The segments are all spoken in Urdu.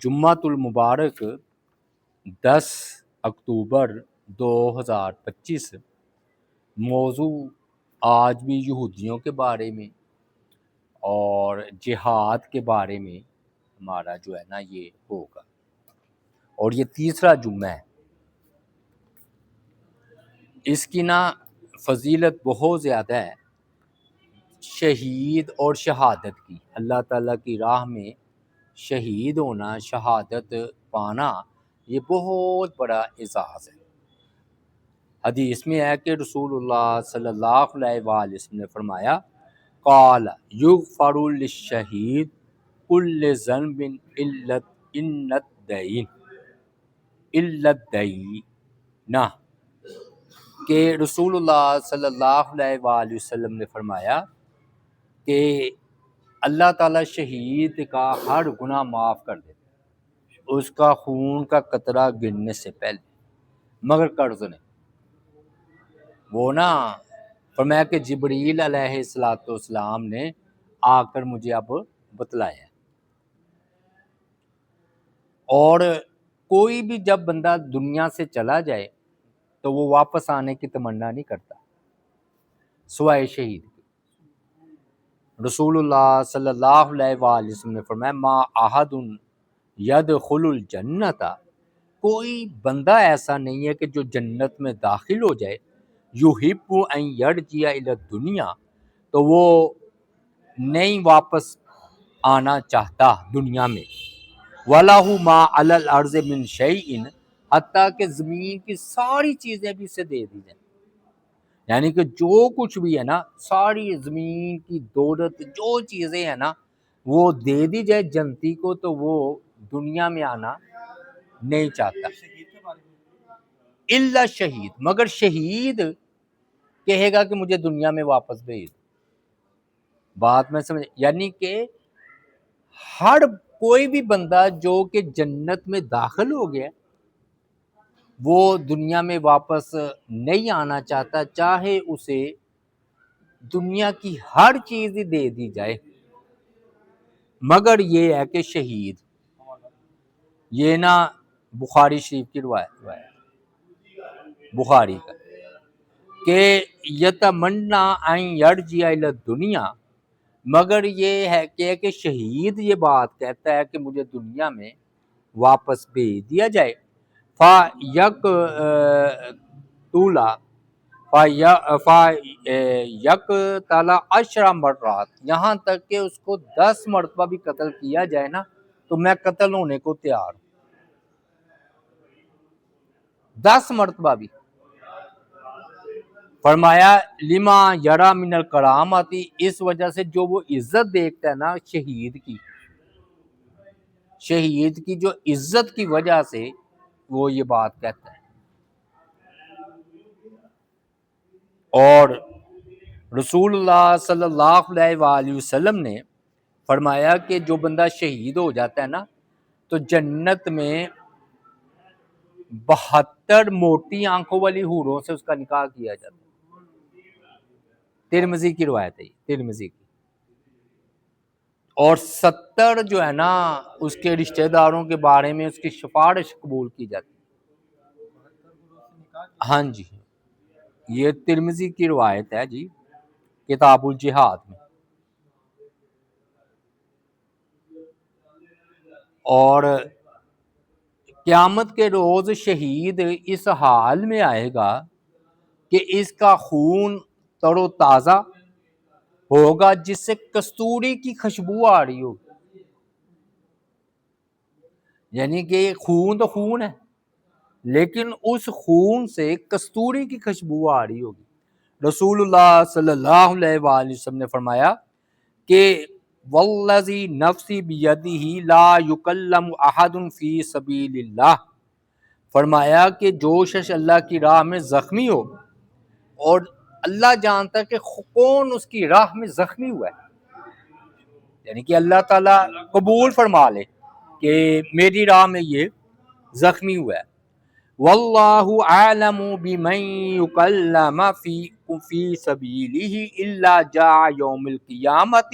جمعۃ المبارک 10 اکتوبر 2025۔ موضوع آج بھی یہودیوں کے بارے میں اور جہاد کے بارے میں ہمارا جو ہے نا یہ ہوگا، اور یہ تیسرا جمعہ ہے۔ اس کی نا فضیلت بہت زیادہ ہے، شہید اور شہادت کی، اللہ تعالیٰ کی راہ میں شہید ہونا، شہادت پانا، یہ بہت بڑا اعزاز ہے۔ حدیث میں ہے کہ رسول اللہ صلی اللہ علیہ وآلہ وسلم نے فرمایا، قال یغفر للشہید کل ذنب الا الدین، کہ رسول اللہ صلی اللہ علیہ وآلہ وسلم نے فرمایا کہ اللہ تعالیٰ شہید کا ہر گناہ معاف کر دیتا ہے، اس کا خون کا قطرہ گرنے سے پہلے، مگر قرض نہیں۔ وہ نا فرمایا کہ جبریل علیہ السلام نے آ کر مجھے اب بتلایا، اور کوئی بھی جب بندہ دنیا سے چلا جائے تو وہ واپس آنے کی تمنا نہیں کرتا سوائے شہید کی۔ رسول اللہ صلی اللہ علیہ وآلہ وسلم نے فرمایا، ما احد یدخل الجنت، کوئی بندہ ایسا نہیں ہے کہ جو جنت میں داخل ہو جائے، یحب ان یرجع الی الدنیا، تو وہ نہیں واپس آنا چاہتا دنیا میں، وَلَهُ مَا عَلَى الْأَرْضِ مِنْ شَيْءٍ، حتیٰ کہ زمین کی ساری چیزیں بھی اسے دے دی جائیں، یعنی کہ جو کچھ بھی ہے نا، ساری زمین کی دولت، جو چیزیں ہیں نا، وہ دے دی جائے جنتی کو، تو وہ دنیا میں آنا نہیں چاہتا۔ الا شہید، مگر شہید کہے گا کہ مجھے دنیا میں واپس بھیج دو۔ بات میں سمجھ، یعنی کہ ہر کوئی بھی بندہ جو کہ جنت میں داخل ہو گیا وہ دنیا میں واپس نہیں آنا چاہتا، چاہے اسے دنیا کی ہر چیز ہی دے دی جائے، مگر یہ ہے کہ شہید، یہ نا بخاری شریف کی روایت ہے، بخاری کا، کہ یتمنا ان یرجع الی الدنیا، مگر یہ ہے کہ شہید یہ بات کہتا ہے کہ مجھے دنیا میں واپس بھیج دیا جائے، فَيَقْتَلَ 10 مرات، یہاں تک کہ اس کو 10 مرتبہ بھی قتل کیا جائے نا تو میں قتل ہونے کو تیار ہوں، 10 مرتبہ بھی۔ فرمایا لما یرا من الکرامتی، اس وجہ سے جو وہ عزت دیکھتا ہے نا شہید کی جو عزت کی وجہ سے وہ یہ بات کہتا ہے۔ اور رسول اللہ صلی اللہ علیہ وآلہ وسلم نے فرمایا کہ جو بندہ شہید ہو جاتا ہے نا تو جنت میں 72 موٹی آنکھوں والی حوروں سے اس کا نکاح کیا جاتا ہے۔ ترمذی کی روایت ہے، ترمذی کی، اور 70 جو ہے نا اس کے رشتہ داروں کے بارے میں اس کی سفارش قبول کی جاتی ہے۔ ہاں جی، یہ ترمذی کی روایت ہے جی، کتاب الجہاد میں۔ اور قیامت کے روز شہید اس حال میں آئے گا کہ اس کا خون تر و تازہ ہوگا، جس سے کستوری کی خوشبو آ رہی ہوگی، یعنی کہ خون تو خون ہے لیکن اس خون سے کستوری کی خوشبو آ رہی ہوگی۔ رسول اللہ صلی اللہ علیہ وآلہ وسلم نے فرمایا کہ والذی نفسی بیدہ لا یکلم احد فی سبیل اللہ، فرمایا کہ جو شخص اللہ کی راہ میں زخمی ہو، اور اللہ جانتا ہے کہ کون اس کی راہ میں زخمی ہوا ہے، یعنی کہ اللہ تعالیٰ قبول فرما لے کہ میری راہ میں یہ زخمی ہوا ہے، واللہ اعلم بمن یکلم فی سبیلہ الا جاء یوم القیامۃ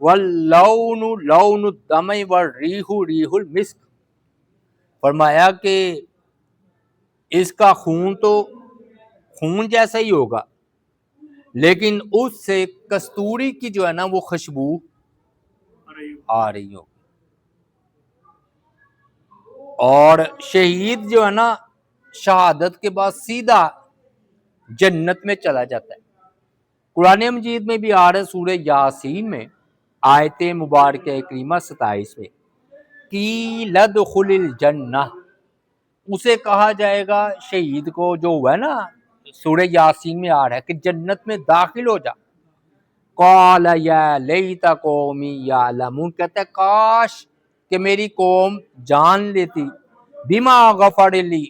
واللون لون الدم والریح ریح المسک، فرمایا کہ اس کا خون تو خون جیسا ہی ہوگا، لیکن اس سے کستوری کی جو ہے نا وہ خوشبو آ رہی ہوگی، اور شہید جو ہے نا شہادت کے بعد سیدھا جنت میں چلا جاتا ہے۔ قرآن مجید میں بھی آ رہا ہے، سورہ یاسین میں آیت مبارکہ کریمہ 27 میں، قیل ادخل الجنہ، اسے کہا جائے گا شہید کو جو ہوا ہے نا سورہ یاسین میں آ رہا ہے کہ جنت میں داخل ہو جا، قال یا لیت قومی یعلمون، کہتا ہے کاش کہ میری قوم جان لیتی، بما غفر لی،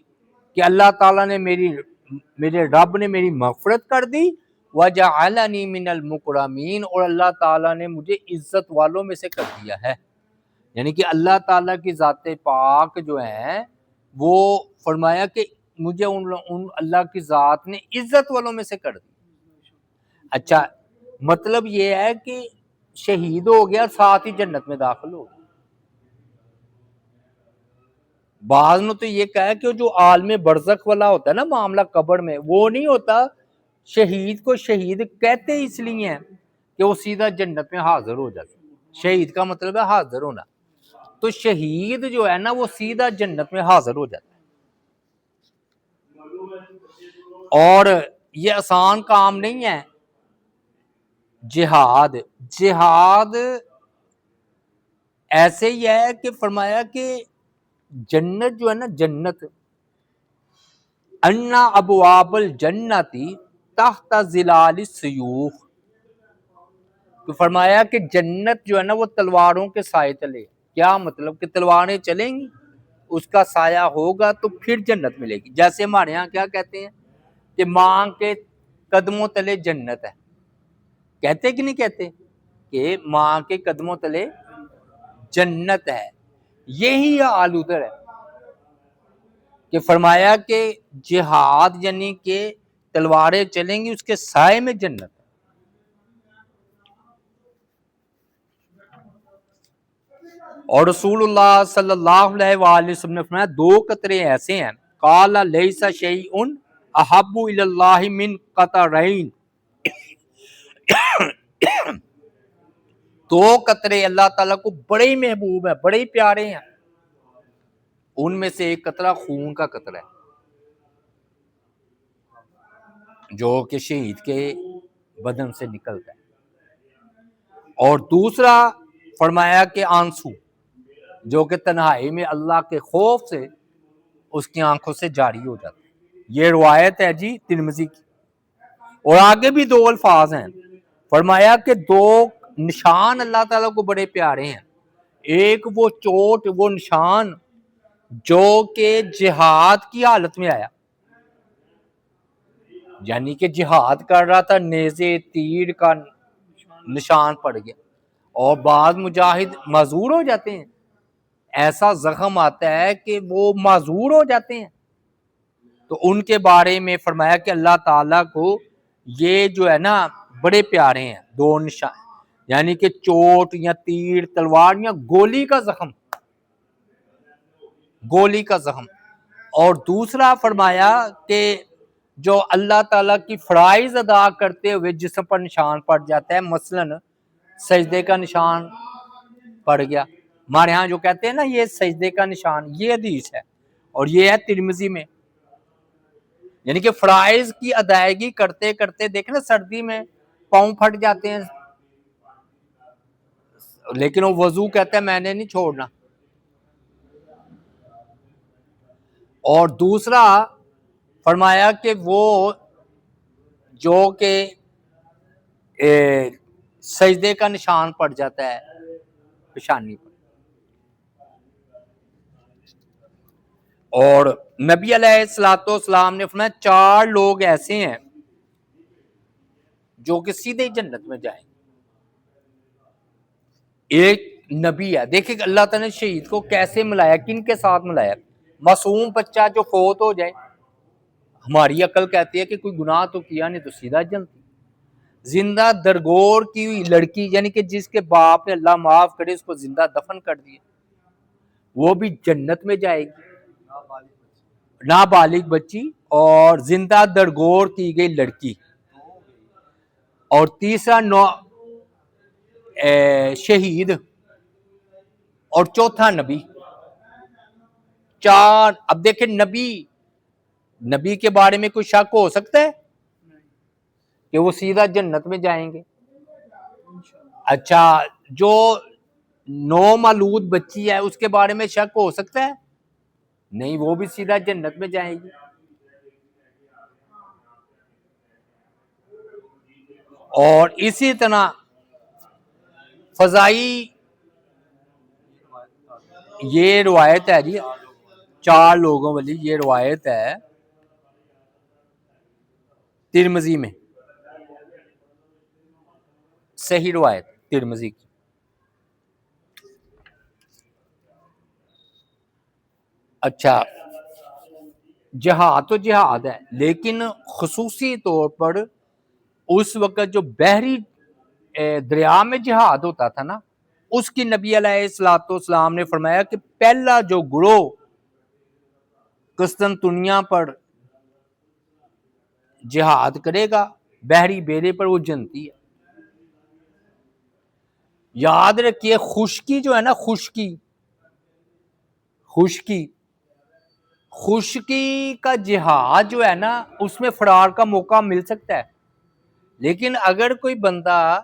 کہ اللہ تعالیٰ نے میرے رب نے میری مغفرت کر دی، وجعلنی من المکرمین، اور اللہ تعالیٰ نے مجھے عزت والوں میں سے کر دیا ہے۔ یعنی کہ اللہ تعالیٰ کی ذات پاک جو ہے وہ فرمایا کہ مجھے ان اللہ کی ذات نے عزت والوں میں سے کر دی۔ اچھا، مطلب یہ ہے کہ شہید ہو گیا اور ساتھ ہی جنت میں داخل ہو گیا۔ بعض نے تو یہ کہا کہ جو عالم برزخ والا ہوتا ہے نا معاملہ قبر میں، وہ نہیں ہوتا، شہید کو شہید کہتے اس لیے ہیں کہ وہ سیدھا جنت میں حاضر ہو جاتا ہے۔ شہید کا مطلب ہے حاضر ہونا، تو شہید جو ہے نا وہ سیدھا جنت میں حاضر ہو جاتا ہے۔ اور یہ آسان کام نہیں ہے جہاد ایسے ہی ہے کہ فرمایا کہ جنت جو ہے نا، جنت انا ابواب الجنتی تحت ظلال السیوف، تو فرمایا کہ جنت جو ہے نا وہ تلواروں کے سائے تلے۔ کیا مطلب کہ تلواریں چلیں گی، اس کا سایہ ہوگا تو پھر جنت ملے گی۔ جیسے ہمارے ہاں کیا کہتے ہیں کہ ماں کے قدموں تلے جنت ہے، کہتے کہ نہیں کہتے کہ ماں کے قدموں تلے جنت ہے؟ یہی حال ادھر ہے کہ فرمایا کہ جہاد یعنی کہ تلواریں چلیں گی، اس کے سائے میں جنت ہے۔ اور رسول اللہ صلی اللہ علیہ وآلہ وسلم نے فرمایا دو قطرے ایسے ہیں، قال لیس شیء احب الی اللہ من قطرین، دو قطرے اللہ تعالیٰ کو بڑے ہی محبوب ہیں، بڑے ہی پیارے ہیں، ان میں سے ایک قطرہ خون کا قطرہ ہے جو کہ شہید کے بدن سے نکلتا ہے، اور دوسرا فرمایا کہ آنسو جو کہ تنہائی میں اللہ کے خوف سے اس کی آنکھوں سے جاری ہو جاتا ہے۔ یہ روایت ہے جی ترمذی کی، اور آگے بھی دو الفاظ ہیں، فرمایا کہ دو نشان اللہ تعالیٰ کو بڑے پیارے ہیں، ایک وہ چوٹ، وہ نشان جو کہ جہاد کی حالت میں آیا، یعنی کہ جہاد کر رہا تھا، نیزے تیر کا نشان پڑ گیا، اور بعض مجاہد معذور ہو جاتے ہیں، ایسا زخم آتا ہے کہ وہ معذور ہو جاتے ہیں، تو ان کے بارے میں فرمایا کہ اللہ تعالیٰ کو یہ جو ہے نا بڑے پیارے ہیں دو نشان، یعنی کہ چوٹ یا تیر تلوار یا گولی کا زخم، گولی کا زخم۔ اور دوسرا فرمایا کہ جو اللہ تعالیٰ کی فرائض ادا کرتے ہوئے جسم پر نشان پڑ جاتا ہے، مثلا سجدے کا نشان پڑ گیا، ہمارے ہاں جو کہتے ہیں نا یہ سجدے کا نشان، یہ حدیث ہے اور یہ ہے ترمذی میں، یعنی کہ فرائض کی ادائیگی کرتے کرتے دیکھیں نا سردی میں پاؤں پھٹ جاتے ہیں، لیکن وہ وضو کہتا ہے میں نے نہیں چھوڑنا۔ اور دوسرا فرمایا کہ وہ جو کہ سجدے کا نشان پڑ جاتا ہے پیشانی پر، اور نبی علیہ الصلوۃ والسلام نے فرمایا چار لوگ ایسے ہیں جو کہ سیدھے جنت میں جائیں گے۔ ایک نبی ہے، دیکھیں کہ اللہ تعالیٰ نے شہید کو کیسے ملایا، کن کے ساتھ ملایا، معصوم بچہ جو فوت ہو جائے، ہماری عقل کہتی ہے کہ کوئی گناہ تو کیا نہیں تو سیدھا جنت، زندہ درگور کی ہوئی لڑکی یعنی کہ جس کے باپ نے اللہ معاف کرے اس کو زندہ دفن کر دیا، وہ بھی جنت میں جائے گی۔ نابالغ بچی اور زندہ درگور کی گئی لڑکی، اور تیسرا شہید، اور چوتھا نبی. چار. اب دیکھیں نبی کے بارے میں کوئی شک ہو سکتا ہے کہ وہ سیدھا جنت میں جائیں گے؟ اچھا، جو نومولود بچی ہے اس کے بارے میں شک ہو سکتا ہے؟ نہیں، وہ بھی سیدھا جنت میں جائے گی. اور اسی طرح فضائی یہ روایت ہے جی، 4 لوگوں والی یہ روایت ہے ترمذی میں، صحیح روایت ترمذی کی. اچھا، جہاد تو جہاد ہے، لیکن خصوصی طور پر اس وقت جو بحری دریا میں جہاد ہوتا تھا نا، اس کی نبی علیہ الصلوۃ والسلام نے فرمایا کہ پہلا جو گروہ قسطنطنیہ پر جہاد کرے گا بحری بیڑے پر، وہ جنتی ہے. یاد رکھیے، خشکی جو ہے نا، خشکی کا جہاد جو ہے نا، اس میں فرار کا موقع مل سکتا ہے. لیکن اگر کوئی بندہ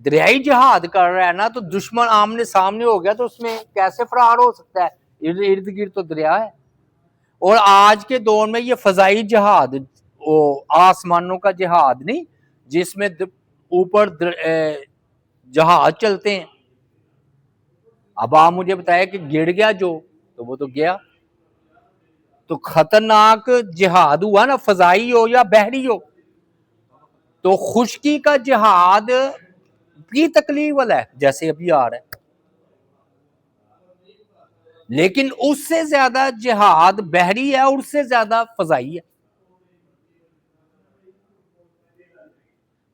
دریائی جہاد کر رہا ہے نا، تو دشمن آمنے سامنے ہو گیا تو اس میں کیسے فرار ہو سکتا ہے؟ ارد گرد تو دریا ہے. اور آج کے دور میں یہ فضائی جہاد، آسمانوں کا جہاد نہیں، جس میں اوپر جہاز چلتے ہیں. اب آپ مجھے بتایا کہ گر گیا جو، تو وہ تو گیا. تو خطرناک جہاد ہوا نا، فضائی ہو یا بحری ہو. تو خشکی کا جہاد بھی تکلیف والا ہے، جیسے ابھی آ رہا ہے، لیکن اس سے زیادہ جہاد بحری ہے اور اس سے زیادہ فضائی ہے.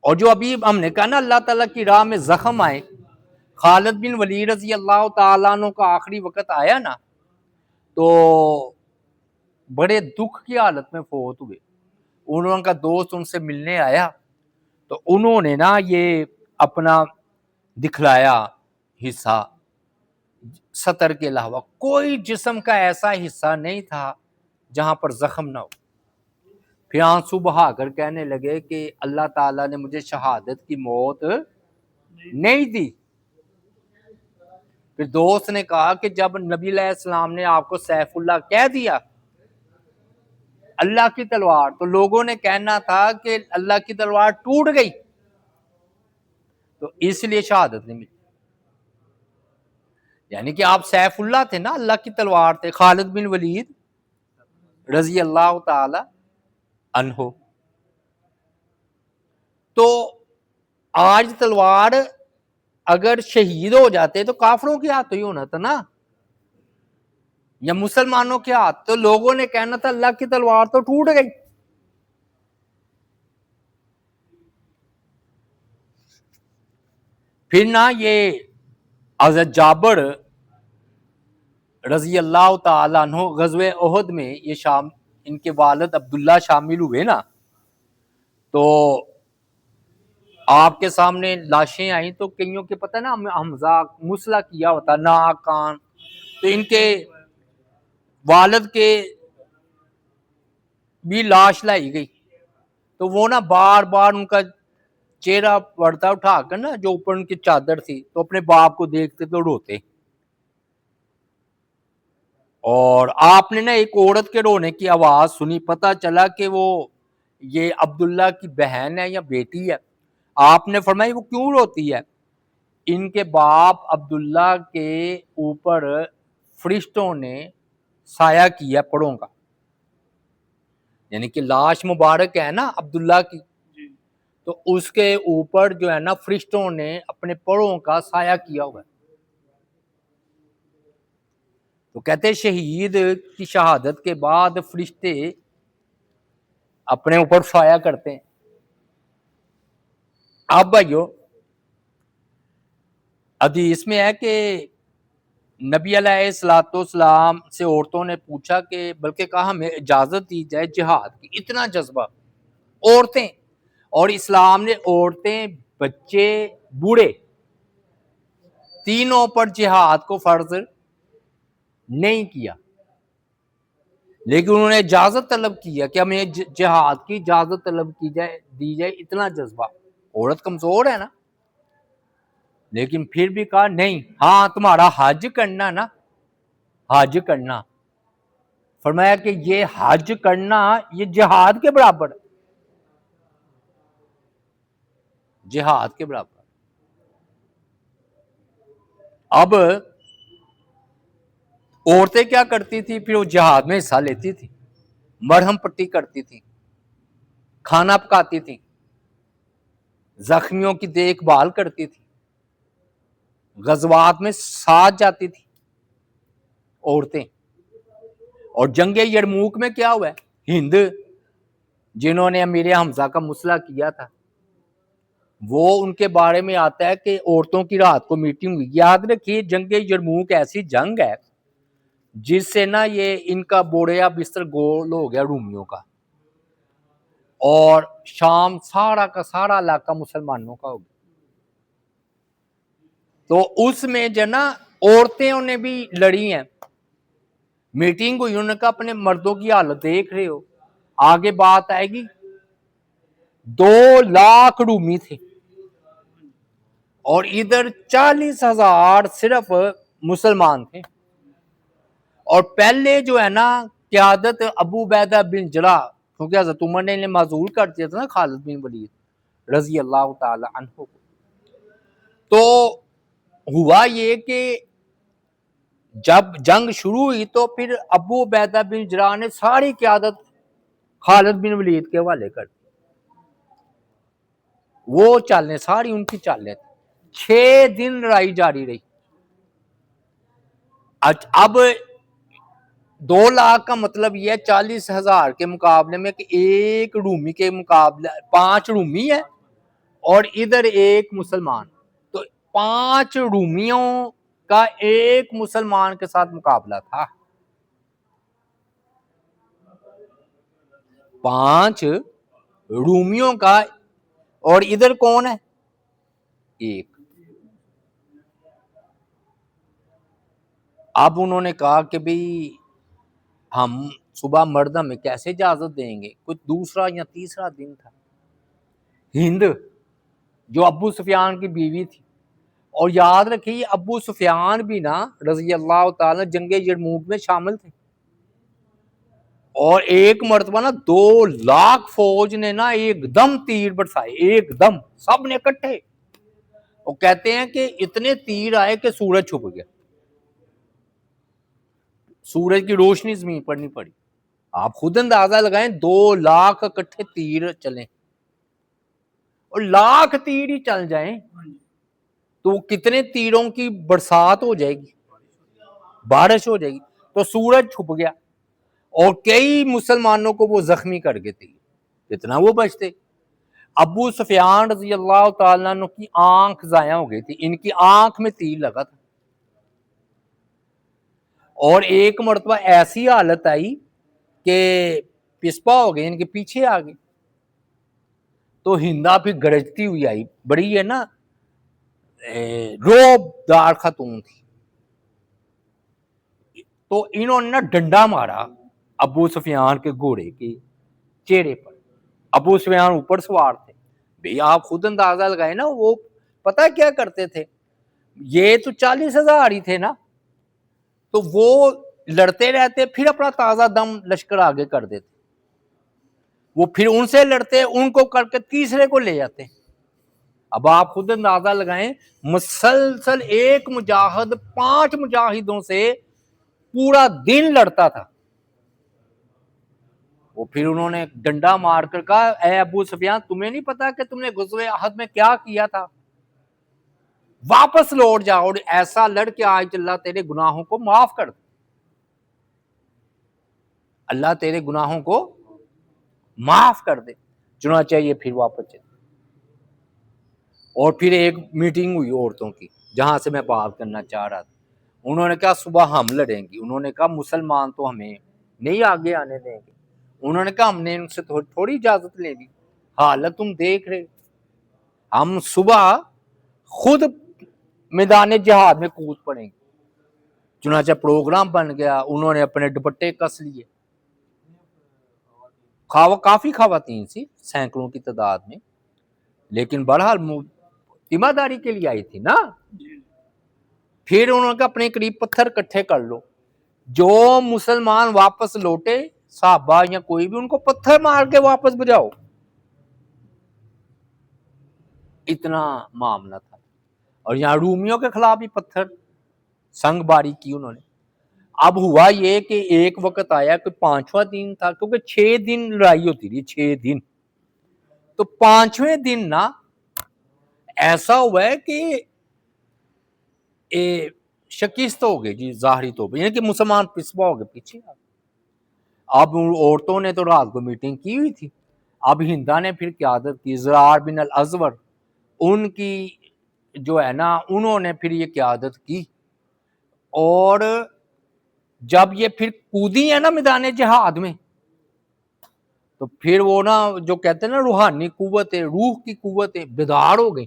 اور جو ابھی ہم نے کہا نا اللہ تعالیٰ کی راہ میں زخم آئے، خالد بن ولید رضی اللہ تعالیٰ عنہ کا آخری وقت آیا نا، تو بڑے دکھ کی حالت میں فوت ہوئے. انہوں کا دوست ان سے ملنے آیا، تو انہوں نے نا یہ اپنا دکھلایا حصہ، سطر کے علاوہ کوئی جسم کا ایسا حصہ نہیں تھا جہاں پر زخم نہ ہو. پھر آنسو بہا کر کہنے لگے کہ اللہ تعالیٰ نے مجھے شہادت کی موت نہیں دی. پھر دوست نے کہا کہ جب نبی علیہ السلام نے آپ کو سیف اللہ کہہ دیا، اللہ کی تلوار، تو لوگوں نے کہنا تھا کہ اللہ کی تلوار ٹوٹ گئی، تو اس لیے شہادت نہیں ملی. یعنی کہ آپ سیف اللہ تھے نا، اللہ کی تلوار تھے، خالد بن ولید رضی اللہ تعالی عنہ. تو آج تلوار اگر شہید ہو جاتے تو کافروں کے ہاتھ ہی ہونا تھا نا، یا مسلمانوں کے ہاتھ، تو لوگوں نے کہنا تھا اللہ کی تلوار تو ٹوٹ گئی. پھر نہ یہ حضرت جابر رضی اللہ تعالیٰ عنہ غزوہ احد میں یہ ان کے والد عبداللہ شامل ہوئے نا، تو آپ کے سامنے لاشیں آئیں، تو کئیوں کے پتہ نا حمزہ مسلح کیا ہوتا، ناک کان، تو ان کے والد کے بھی لاش لائی گئی. تو وہ نا بار بار ان کا چہرہ پڑتا اٹھا کر نا، جو اوپر ان کی چادر تھی، تو اپنے باپ کو دیکھتے تو روتے. اور آپ نے نا ایک عورت کے رونے کی آواز سنی، پتہ چلا کہ وہ یہ عبداللہ کی بہن ہے یا بیٹی ہے. آپ نے فرمایا وہ کیوں روتی ہے؟ ان کے باپ عبداللہ کے اوپر فرشتوں نے سایہ کیا پڑوں کا، یعنی کہ لاش مبارک ہے نا عبداللہ کی، تو اس کے اوپر جو ہے نا فرشتوں نے اپنے پڑوں کا سایہ کیا ہوا ہے. تو کہتے شہید کی شہادت کے بعد فرشتے اپنے اوپر سایہ کرتے ہیں. اب بھائیو، حدیث میں ہے کہ نبی علیہ الصلوۃ والسلام سے عورتوں نے پوچھا کہ بلکہ کہا ہمیں اجازت دی جائے جہاد کی، اتنا جذبہ عورتیں، اور اسلام نے عورتیں، بچے، بوڑھے تینوں پر جہاد کو فرض نہیں کیا، لیکن انہوں نے اجازت طلب کیا کہ ہمیں جہاد کی اجازت طلب کی جائے، دی جائے، اتنا جذبہ۔ عورت کمزور ہے نا، لیکن پھر بھی کہا نہیں، ہاں تمہارا حج کرنا نا، حج کرنا، فرمایا کہ یہ حج کرنا یہ جہاد کے برابر، جہاد کے برابر۔ اب عورتیں کیا کرتی تھی؟ پھر وہ جہاد میں حصہ لیتی تھی، مرہم پٹی کرتی تھی، کھانا پکاتی تھی، زخمیوں کی دیکھ بھال کرتی تھی، غزوات میں ساتھ جاتی تھی عورتیں۔ اور جنگ یرموک میں کیا ہوا ہے؟ ہند جنہوں نے امیر حمزہ کا مسئلہ کیا تھا، وہ ان کے بارے میں آتا ہے کہ عورتوں کی رات کو میٹنگ ہوئی۔ یاد رکھیے جنگ یرموک ایسی جنگ ہے جس سے نا یہ ان کا بوڑیا بستر گول ہو گیا رومیوں کا، اور شام سارا کا سارا علاقہ مسلمانوں کا ہو گیا۔ تو اس میں جو نا عورتیں نے بھی لڑی ہیں، میٹنگ ہوئی، انہوں نے کہا اپنے مردوں کی حالت دیکھ رہے ہو، آگے بات آئے گی، 2,00,000 رومی تھے اور ادھر 40,000 صرف مسلمان تھے۔ اور پہلے جو ہے نا قیادت ابو عبیدہ بن جراح، کیونکہ حضرت عمر نے انہیں معزول کر دیا تھا نا خالد بن ولید رضی اللہ تعالی عنہ کو، تو ہوا یہ کہ جب جنگ شروع ہوئی تو پھر ابو عبیدہ بن جراح نے ساری قیادت خالد بن ولید کے حوالے کر دی، وہ چالیں ساری ان کی چالیں تھیں۔ 6 دن لڑائی جاری رہی۔ اب 2,00,000 کا مطلب یہ ہے 40,000 کے مقابلے میں کہ ایک رومی کے مقابلے 5 رومی ہے اور ادھر ایک مسلمان، تو 5 رومیوں کا ایک مسلمان کے ساتھ مقابلہ تھا۔ 5 رومیوں کا، اور ادھر کون ہے؟ ایک۔ اب انہوں نے کہا کہ بھئی ہم صبح مرد ہمیں کیسے اجازت دیں گے؟ کچھ دوسرا یا تیسرا دن تھا۔ ہند جو ابو سفیان کی بیوی تھی، اور یاد رکھیے ابو سفیان بھی نا رضی اللہ تعالی جنگ یرموک میں شامل تھے، اور ایک مرتبہ نا 2,00,000 فوج نے نا ایک دم تیر برسائے، ایک دم سب نے اکٹھے، وہ کہتے ہیں کہ اتنے تیر آئے کہ سورج چھپ گیا، سورج کی روشنی زمین پر نہیں پڑی۔ آپ خود اندازہ لگائیں 2,00,000 اکٹھے تیر چلیں، اور 1,00,000 تیر ہی چل جائیں تو کتنے تیروں کی برسات ہو جائے گی، بارش ہو جائے گی۔ تو سورج چھپ گیا اور کئی مسلمانوں کو وہ زخمی کر گئے تھے، اتنا وہ بچتے۔ ابو سفیان رضی اللہ تعالیٰ عنہ کی آنکھ ضائع ہو گئی تھی، ان کی آنکھ میں تیر لگا تھا، اور ایک مرتبہ ایسی حالت آئی کہ پسپا ہو گئے، ان کے پیچھے آ گئے۔ تو ہندا پھر گرجتی ہوئی آئی، بڑی ہے نا روب دار خاتون تھی، تو انہوں نے نا ڈنڈا مارا ابو سفیان کے گھوڑے کے چہرے پر۔ ابو سفیان اوپر سوار تھے، بھئی آپ خود اندازہ لگائیں نا، وہ پتہ کیا کرتے تھے، یہ تو 40,000 ہی تھے نا، تو وہ لڑتے رہتے، پھر اپنا تازہ دم لشکر آگے کر دیتے، وہ پھر ان سے لڑتے، ان کو کر کے تیسرے کو لے جاتے۔ اب آپ خود اندازہ لگائیں، مسلسل ایک مجاہد 5 مجاہدوں سے پورا دن لڑتا تھا۔ وہ پھر انہوں نے ڈنڈا مار کر کہا، اے ابو سفیان تمہیں نہیں پتا کہ تم نے غزوہ احد میں کیا کیا تھا؟ واپس لوٹ جاؤ اور ایسا لڑ کے آج اللہ تیرے گناہوں کو معاف کر دے، اللہ تیرے گناہوں کو معاف کر دے۔ چنانچہ یہ پھر واپس چلے، اور پھر ایک میٹنگ ہوئی عورتوں کی، جہاں سے میں بات کرنا چاہ رہا تھا۔ انہوں نے کہا صبح ہم لڑیں گے. انہوں نے کہا مسلمان تو ہمیں نہیں آگے آنے دیں گے. انہوں نے کہا ہم نے ان سے تھوڑی اجازت لے لی, حالت تم دیکھ رہے, ہم صبح خود میدان جہاد میں کود پڑیں گے. چنانچہ پروگرام بن گیا, انہوں نے اپنے دوپٹے کس لیے. کافی خواتین سی, سینکڑوں کی تعداد میں, لیکن بہرحال ذمہ داری کے لیے آئی تھی نا. پھر انہوں نے کہا اپنے قریب پتھر اکٹھے کر لو, جو مسلمان واپس لوٹے صحابہ یا کوئی بھی, ان کو پتھر مار کے واپس بجاؤ. اتنا معاملہ تھا. اور یہاں رومیوں کے خلاف بھی پتھر سنگ باری کی انہوں نے. اب ہوا یہ کہ ایک وقت آیا کہ 5واں دن تھا, کیونکہ 6 دن لڑائی ہوتی رہی, 6 دن. تو 5ویں دن نا ایسا ہوا ہے کہ شکست ہو گئی جی, ظاہری طور پہ, یعنی کہ مسلمان پسپا ہو گئے پیچھے. اب عورتوں نے تو رات کو میٹنگ کی ہوئی تھی. اب ہندا نے پھر قیادت کی, زرار بن الازور ان کی جو ہے نا, انہوں نے پھر یہ قیادت کی. اور جب یہ پھر کودی ہے نا میدان جہاد میں, تو پھر وہ نا جو کہتے ہیں نا روحانی قوتیں, روح کی قوتیں بیدار ہو گئی.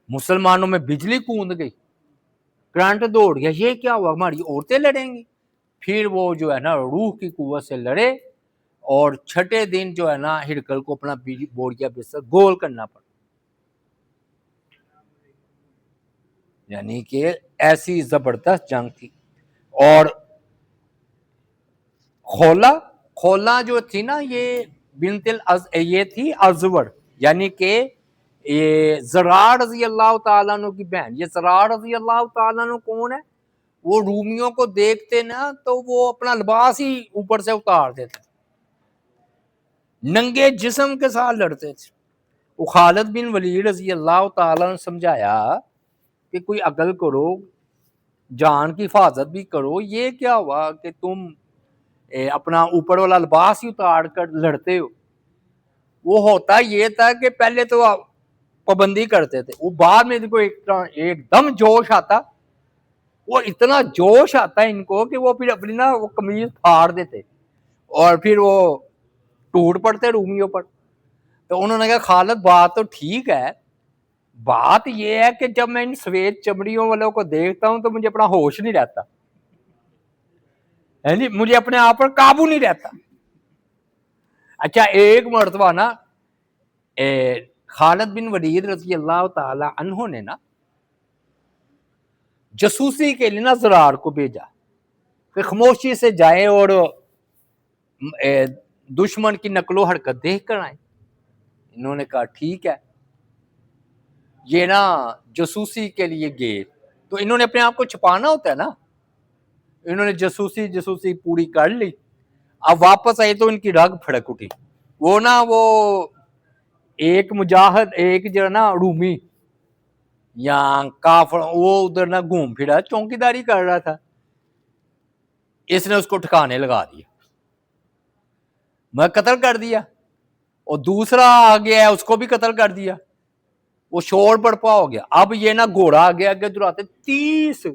مسلمانوں میں بجلی کوند گئی, کرنٹ دوڑ گیا, یہ کیا ہوا, ہماری عورتیں لڑیں گی. پھر وہ جو ہے نا روح کی قوت سے لڑے, اور 6 دن جو ہے نا ہرکل کو اپنا بوریا بستر گول کرنا پڑا. یعنی کہ ایسی زبردست جنگ تھی. اور خولا جو تھی نا, یہ یہ تھی ازور, یعنی کہ یہ زرار رضی اللہ تعالیٰ عنہ کی بہن. یہ زرار رضی اللہ تعالیٰ عنہ کون ہے؟ وہ رومیوں کو دیکھتے نا تو وہ اپنا لباس ہی اوپر سے اتار دیتے, ننگے جسم کے ساتھ لڑتے تھے. وہ خالد بن ولید رضی اللہ تعالیٰ نے سمجھایا کہ کوئی عقل کرو, جان کی حفاظت بھی کرو. یہ کیا ہوا کہ تم اپنا اوپر والا لباس ہی اتار کر لڑتے ہو؟ وہ ہوتا یہ تھا کہ پہلے تو پابندی کرتے تھے, وہ بعد میں ان کو ایک دم جوش آتا, وہ اتنا جوش آتا ہے ان کو کہ وہ پھر اپنی نا وہ قمیض پھاڑ دیتے, اور پھر وہ ٹوٹ پڑتے رومیوں پر. تو انہوں نے کہا خالد بات تو ٹھیک ہے, بات یہ ہے کہ جب میں ان سفید چمڑیوں والوں کو دیکھتا ہوں تو مجھے اپنا ہوش نہیں رہتا, مجھے اپنے آپ پر قابو نہیں رہتا. اچھا ایک مرتبہ نا خالد بن ولید رضی اللہ تعالی عنہ نے نا جاسوسی کے لیے نا زرار کو بھیجا کہ خاموشی سے جائیں اور دشمن کی نقل و حرکت دیکھ کر آئیں. انہوں نے کہا ٹھیک ہے. یہ نا جاسوسی کے لیے گئے, تو انہوں نے اپنے آپ کو چھپانا ہوتا ہے نا, انہوں نے جاسوسی پوری کر لی. اب واپس آئے تو ان کی رگ پھڑک اٹھی. وہ نا وہ ایک مجاہد, ایک جو نا رومی یا کافر, وہ ادھر نہ گھوم پھرا چوکی داری کر رہا تھا, اس نے اس کو ٹھکانے لگا دیا, میں قتل کر دیا. اور دوسرا آ گیا ہے, اس کو بھی قتل کر دیا. وہ شور برپا ہو گیا. اب یہ نا گھوڑا آگے آگے دراتے 30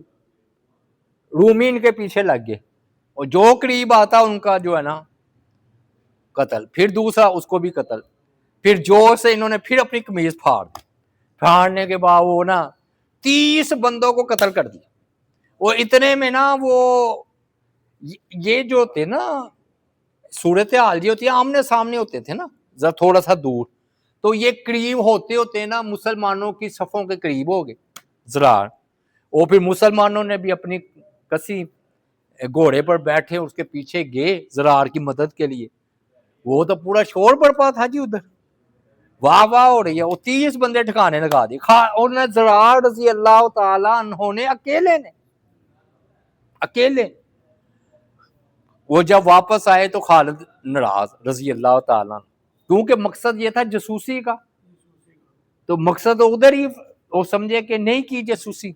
رومی ان کے پیچھے لگ گئے, اور جو قریب آتا ان کا جو ہے نا قتل. پھر دوسرا, اس کو بھی قتل. پھر جوش سے انہوں نے پھر اپنی قمیض پھاڑ دی. پھاڑنے کے بعد وہ نا 30 بندوں کو قتل کر دیا. وہ اتنے میں نا وہ یہ جو ہوتے نا صورتحال یہ ہوتی ہے, آمنے سامنے ہوتے تھے نا ذرا تھوڑا سا دور, تو یہ قریب ہوتے ہوتے نا مسلمانوں کی صفوں کے قریب ہو گئے زرار. اور پھر مسلمانوں نے بھی اپنی کسی گھوڑے پر بیٹھے اس کے پیچھے گئے زرار کی مدد کے لیے. وہ تو پورا شور برپا تھا جی ادھر, واہ واہ ہو رہی ہے. وہ 30 بندے ٹھکانے لگا دی. انہوں نے زرار رضی اللہ تعالیٰ عنہ نے اکیلے وہ جب واپس آئے تو خالد ناراض رضی اللہ تعالیٰ عنہ, کیونکہ مقصد یہ تھا جاسوسی کا, تو مقصد ادھر ہی وہ سمجھے کہ نہیں کی جاسوسی.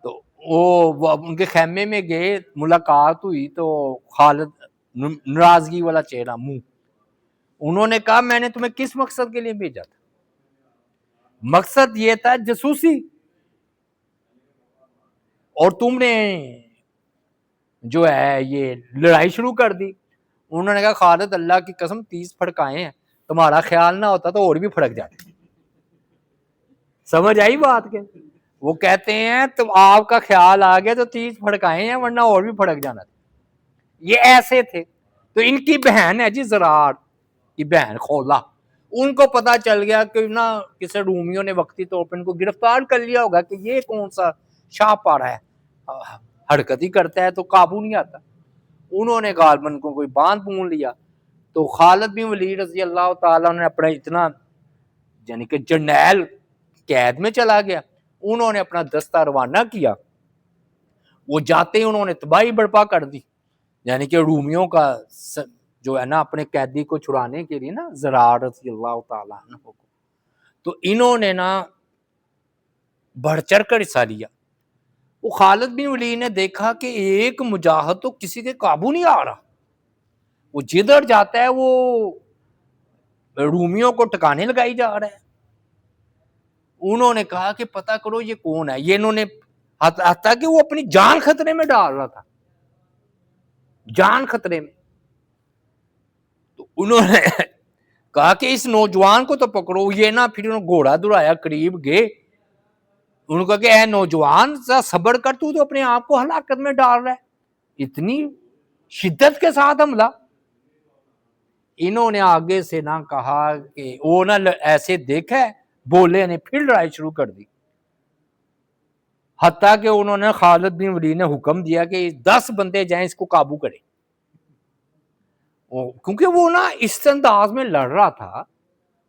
تو وہ ان کے خیمے میں گئے, ملاقات ہوئی تو خالد ناراضگی والا چہرہ منہ. انہوں نے کہا میں نے تمہیں کس مقصد کے لیے بھیجا تھا؟ مقصد یہ تھا جاسوسی. اور تم نے جو ہے یہ لڑائی شروع کر دی. انہوں نے کہا خالد اللہ کی قسم 30 پھڑکائے ہیں, تمہارا خیال نہ ہوتا تو اور بھی پھڑک جاتے. سمجھ آئی بات کے؟ وہ کہتے ہیں تو آپ کا خیال آ گیا تو 30 پھڑکائے ہیں ورنہ اور بھی پھڑک جانا تھا. یہ ایسے تھے. تو ان کی بہن ہے جی زرار کی بہن خولا, ان کو پتا چل گیا کہ نا کسی رومیوں نے وقتی طور پر ان کو گرفتار کر لیا ہوگا کہ یہ کون سا شاہ پارا ہے, حرکت ہی کرتا ہے تو قابو نہیں آتا. انہوں نے غالباً کو کوئی باندھ پون لیا. تو خالد بن ولید رضی اللہ تعالیٰ نے اپنا اتنا یعنی کہ جرنیل قید میں چلا گیا, انہوں نے اپنا دستہ روانہ کیا. وہ جاتے ہی انہوں نے تباہی برپا کر دی, یعنی کہ رومیوں کا جو ہے نا اپنے قیدی کو چھڑانے کے لیے نا زرار رضی اللہ تعالیٰ عنہ کو, تو انہوں نے نا بڑھ چڑھ کر حصہ لیا. وہ خالد بن ولید نے دیکھا کہ ایک مجاہد تو کسی کے قابو نہیں آ رہا, وہ جدھر جاتا ہے وہ رومیوں کو ٹکانے لگائی جا رہا ہے. انہوں نے کہا کہ پتہ کرو یہ کون ہے. یہ انہوں نے حتیٰ کہ وہ اپنی جان خطرے میں ڈال رہا تھا, جان خطرے میں. تو انہوں نے کہا کہ اس نوجوان کو تو پکڑو. یہ نا پھر انہوں نے گھوڑا دوڑایا, قریب گئے. انہوں نے کہا کہ اے نوجوان صبر کر, تو اپنے آپ کو ہلاکت میں ڈال رہا ہے. اتنی شدت کے ساتھ حملہ. انہوں نے آگے سے نہ کہا کہ وہ نہ ایسے دیکھا ہے, بولے نے پھر لڑائی شروع کر دی. حتیٰ کہ انہوں نے خالد بن ولید نے حکم دیا کہ 10 بندے جائیں اس کو قابو کریں, کیونکہ وہ نا اس انداز میں لڑ رہا تھا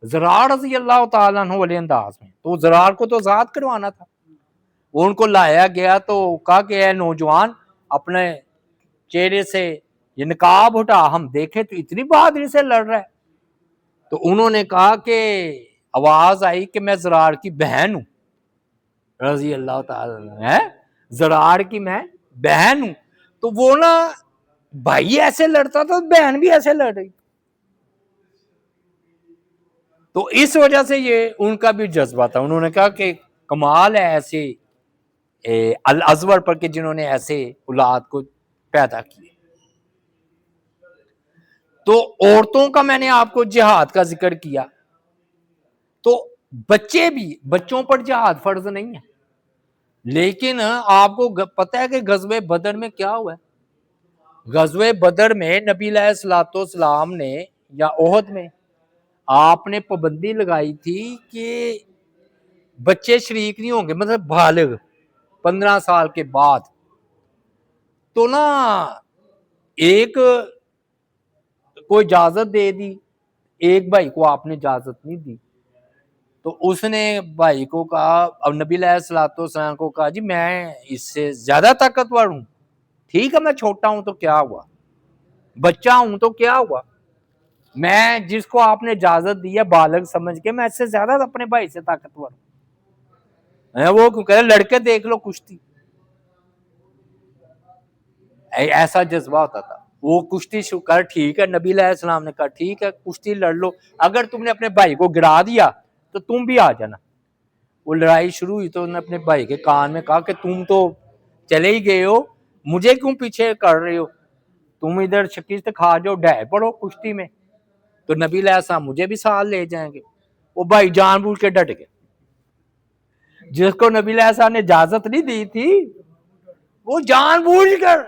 زرار رضی اللہ تعالیٰ عنہ والے انداز میں, تو زرار کو تو آزاد کروانا تھا. وہ ان کو لایا گیا تو کہا کہ اے نوجوان اپنے چہرے سے یہ نقاب ہٹا, ہم دیکھیں تو اتنی بہادری سے لڑ رہا ہے. تو انہوں نے کہا کہ آواز آئی کہ میں زرار کی بہن ہوں رضی اللہ تعالی, زرار کی میں بہن ہوں. تو وہ نا بھائی ایسے لڑتا تھا, بہن بھی ایسے لڑ رہی. تو اس وجہ سے یہ ان کا بھی جذبہ تھا. انہوں نے کہا کہ کمال ہے ایسے الازور پر کہ جنہوں نے ایسے اولاد کو پیدا کیے. تو عورتوں کا میں نے آپ کو جہاد کا ذکر کیا, تو بچے بھی, بچوں پر جہاد فرض نہیں ہے. لیکن آپ کو پتہ ہے کہ غزوہ بدر میں کیا ہوا ہے؟ غزوہ بدر میں نبی علیہ الصلوۃ والسلام نے یا احد میں آپ نے پابندی لگائی تھی کہ بچے شریک نہیں ہوں گے, مطلب بالغ 15 سال کے بعد. تو نا ایک کو اجازت دے دی, ایک بھائی کو آپ نے اجازت نہیں دی. تو اس نے بھائی کو کہا, اب نبی علیہ الصلوۃ والسلام کو کہا جی میں اس سے زیادہ طاقتور ہوں, ٹھیک ہے میں چھوٹا ہوں تو کیا ہوا, بچہ ہوں تو کیا ہوا, میں جس کو آپ نے اجازت دی ہے بالغ سمجھ کے, میں اس سے زیادہ اپنے بھائی سے طاقتور ہوں. وہ کہہ رہے لڑکے دیکھ لو کشتی, ایسا جذبہ ہوتا تھا. وہ کشتی کر, ٹھیک ہے نبی علیہ السلام نے کہا ٹھیک ہے کشتی لڑ لو, اگر تم نے اپنے بھائی کو گرا دیا تو تم بھی آ جانا. وہ لڑائی شروع ہوئی تو انہوں نے اپنے بھائی کے کان میں کہا کہ تم تو چلے ہی گئے ہو, مجھے کیوں پیچھے کر رہے ہو, تم ادھر شکست کھا جاؤ, ڈھہ پڑو کشتی میں, تو نبی علیہ السلام مجھے بھی ساتھ لے جائیں گے. وہ بھائی جان بوجھ کے ڈٹ گئے. جس کو نبی علیہ السلام نے اجازت نہیں دی تھی وہ جان بوجھ کر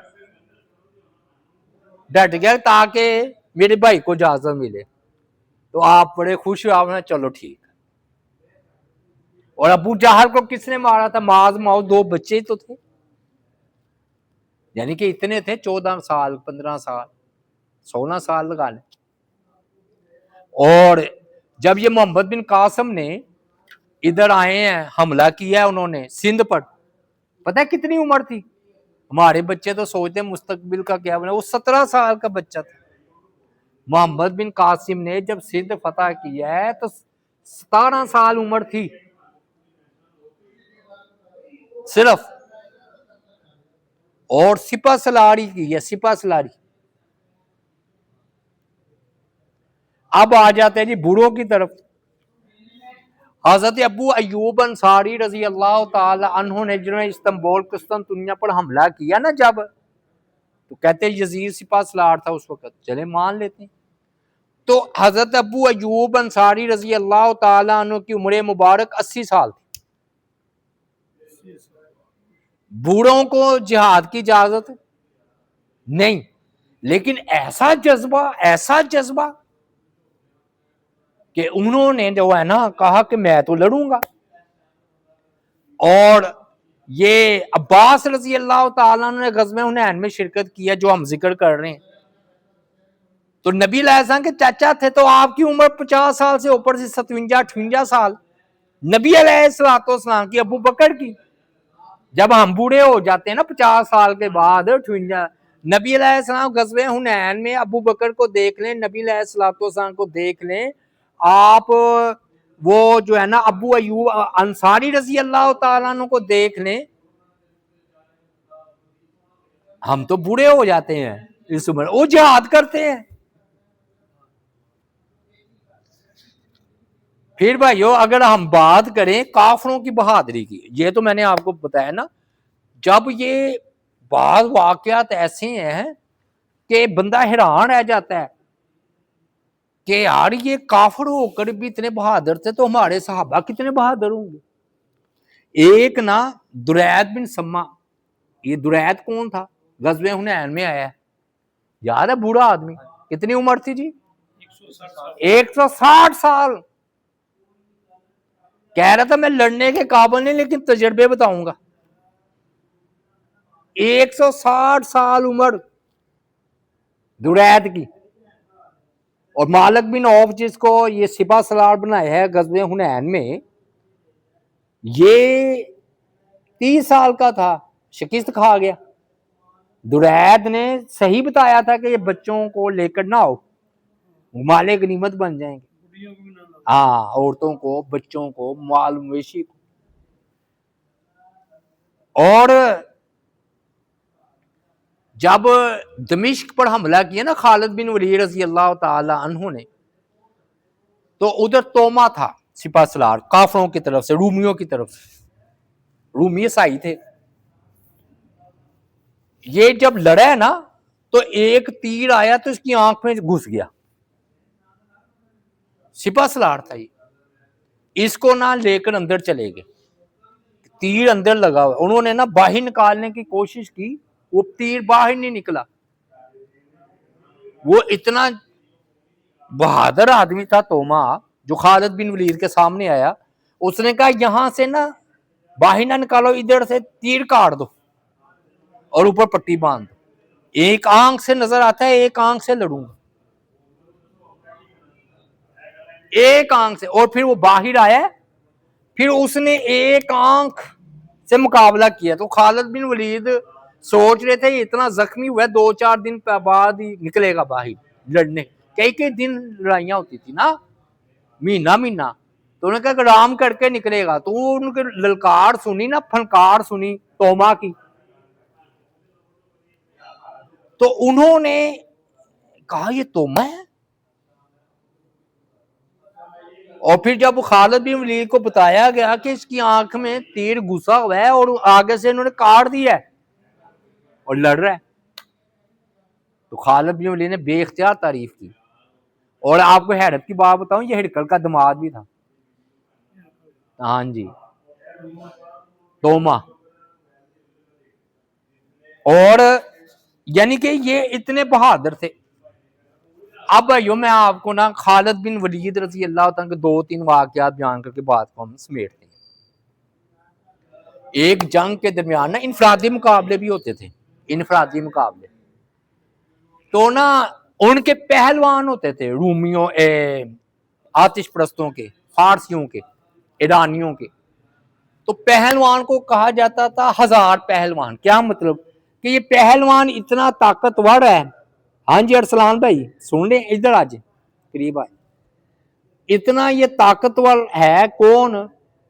ڈٹ گیا تاکہ میرے بھائی کو اجازت ملے. تو آپ بڑے خوش ہوئے, آپ نے چلو ٹھیک. اور ابو جہل کو کس نے مارا تھا؟ معاذ ماؤ 2 بچے تو تھے, یعنی کہ اتنے تھے 14 سال 15 سال 16 سال لگا لیں. اور جب یہ محمد بن قاسم نے ادھر آئے ہیں, حملہ کیا ہے انہوں نے سندھ پر, پتہ ہے کتنی عمر تھی؟ ہمارے بچے تو سوچتے ہیں مستقبل کا کیا بنا, وہ 17 سال کا بچہ تھا. محمد بن قاسم نے جب سندھ فتح کیا ہے تو 17 سال عمر تھی صرف. اور سپہ سلاری کی ہے, سپہ سلاری. اب آ جاتے ہیں جی بوڑھوں کی طرف. حضرت ابو ایوب انصاری رضی اللہ تعالی عنہ نے جنہوں نے استنبول قسطنطنیہ پر حملہ کیا نا جب، تو کہتے یزید سپہ سالار تھا اس وقت، چلے مان لیتے ہیں۔ تو حضرت ابو ایوب انصاری رضی اللہ تعالی عنہ کی عمر مبارک 80 سال تھی۔ بوڑھوں کو جہاد کی اجازت نہیں، لیکن ایسا جذبہ کہ انہوں نے جو ہے نا کہا کہ میں تو لڑوں گا۔ اور یہ عباس رضی اللہ تعالیٰ عنہ نے غزوہ حنین میں شرکت کیا جو ہم ذکر کر رہے ہیں، تو نبی علیہ السلام کے چاچا تھے، تو آپ کی عمر 50 سال سے اوپر سے 57-58 سال، نبی علیہ السلام کی، ابو بکر کی، جب ہم بوڑھے ہو جاتے ہیں نا 50 سال کے بعد 58، نبی علیہ السلام غزوہ حنین میں ابو بکر کو دیکھ لیں، نبی علیہ السلام کو دیکھ لیں، آپ وہ جو ہے نا ابو ایوب انصاری رضی اللہ تعالیٰ عنہ کو دیکھ لیں، ہم تو بوڑھے ہو جاتے ہیں اس عمر، وہ جہاد کرتے ہیں۔ پھر بھائیو اگر ہم بات کریں کافروں کی بہادری کی، یہ تو میں نے آپ کو بتایا نا، جب یہ بعض واقعات ایسے ہیں کہ بندہ حیران رہ جاتا ہے کہ یار یہ کافر ہو کر بھی اتنے بہادر تھے، تو ہمارے صحابہ کتنے بہادر ہوں گے۔ ایک نا درید بن سما، یہ درید کون تھا؟ غزوہ حنین میں آیا ہے، یاد ہے؟ بوڑھا آدمی، کتنی عمر تھی جی؟ 160 سال۔ کہہ رہا تھا میں لڑنے کے قابل نہیں لیکن تجربے بتاؤں گا۔ 160 سال عمر درید کی، اور مالک بن عوف جس کو یہ سپہ سالار بنایا ہے غزوہ حنین میں، یہ 30 سال کا تھا، شکست کھا گیا۔ درید نے صحیح بتایا تھا کہ یہ بچوں کو لے کر نہ آؤ، مال غنیمت بن جائیں گے، ہاں، عورتوں کو، بچوں کو، مال مویشی کو۔ اور جب دمشق پر حملہ کیا نا خالد بن ولید رضی اللہ تعالی عنہ نے، تو ادھر توما تھا سپہ سالار کافروں کی طرف سے، رومیوں کی طرف سے، رومی عیسائی تھے۔ یہ جب لڑا ہے نا تو ایک تیر آیا تو اس کی آنکھ میں گھس گیا، سپہ سالار تھا یہ، اس کو نہ لے کر اندر چلے گئے، تیر اندر لگا ہوا، انہوں نے نا باہر نکالنے کی کوشش کی، وہ تیر باہر نہیں نکلا۔ وہ اتنا بہادر آدمی تھا توما، جو خالد بن ولید کے سامنے آیا، اس نے کہا یہاں سے نا باہر نہ نکالو، ادھر سے تیر کاٹ دو اور اوپر پٹی باندھ دو، ایک آنکھ سے نظر آتا ہے، ایک آنکھ سے لڑوں گا، ایک آنکھ سے۔ اور پھر وہ باہر آیا، پھر اس نے ایک آنکھ سے مقابلہ کیا، تو خالد بن ولید سوچ رہے تھے یہ اتنا زخمی ہوا ہے، 2-4 دن بعد ہی نکلے گا باہر لڑنے، کئی دن لڑائیاں ہوتی تھی نا، مہینہ، تو انہوں نے کہا کہ آرام کر کے نکلے گا، تو ان کی للکار سنی نا، پھنکار سنی توما کی، تو انہوں نے کہا یہ توما ہے۔ اور پھر جب خالد بن ولید کو بتایا گیا کہ اس کی آنکھ میں تیر گھسا ہوا ہے اور آگے سے انہوں نے کاٹ دیا ہے اور لڑ رہا ہے، تو خالد بن ولید نے بے اختیار تعریف کی۔ اور آپ کو حیرت کی بات بتاؤں، یہ ہرقل کا دماد بھی تھا، ہاں جی، توما۔ اور یعنی کہ یہ اتنے بہادر تھے۔ اب بھائیو میں آپ کو نا خالد بن ولید رضی اللہ تعالیٰ کے 2-3 واقعات بیان کر کے بات کو ہم سمیٹتے ہیں۔ ایک جنگ کے درمیان نا انفرادی مقابلے بھی ہوتے تھے، انفرادی مقابلے، تو نا ان کے پہلوان ہوتے تھے، رومیوں، آتش پرستوں کے، فارسیوں کے، ایرانیوں کے، تو پہلوان کو کہا جاتا تھا 1000 پہلوان۔ کیا مطلب کہ یہ پہلوان اتنا طاقتور ہے، ہاں جی ارسلان بھائی سن لیں، ادھر آج قریب آئے، اتنا یہ طاقتور ہے کون؟